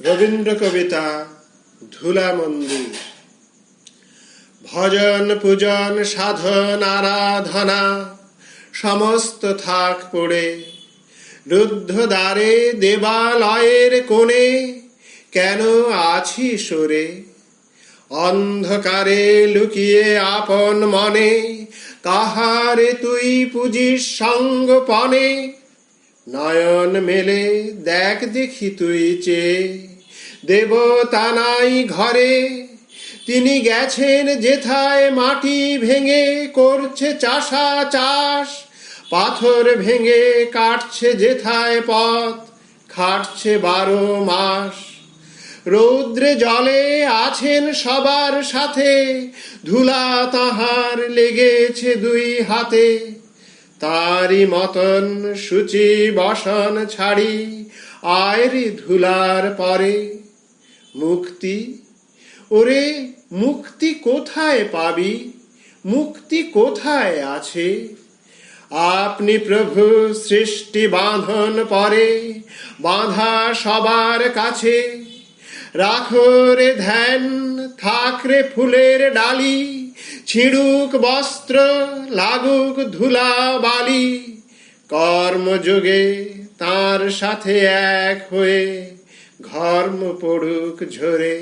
রবীন্দ্র কবিতা ধুলা মন্দির। ভজন পূজন সাধন আরাধনা সমস্ত থাক পড়ে, রুদ্ধ দ্বারে দেবালয়ের কোণে কেন আছি সরে? অন্ধকারে লুকিয়ে আপন মনে কাহারে তুই পুজিস সঙ্গপনে? নয়ন মেলে দেখ দেখি তুই চেয়ে, দেবতা নাই ঘরে। তিনি গেছেন যেথায় মাটি ভেঙে করছে চাষা চাষ, পাথর ভেঙে কাটছে যেথায় পথ খাটছে 12 মাস। রৌদ্রে জলে আছেন সবার সাথে, ধুলা তাহার লেগেছে 2 হাতে। তারি মতন সূচি বসন ছাড়ি আয়রে ধুলার পরে। মুক্তি, ওরে মুক্তি কোথায় পাবি? মুক্তি কোথায় আছে? আপনি প্রভু সৃষ্টি বাঁধন পরে, বাঁধা সবার কাছে। রাখো রে ধ্যান, থাক রে ফুলের ডালি, ছিঁড়ুক বস্ত্র লাগুক ধুলা বালি। কর্মযোগে তার সাথে এক হয়ে ঘর্ম পড়ুক ঝরে।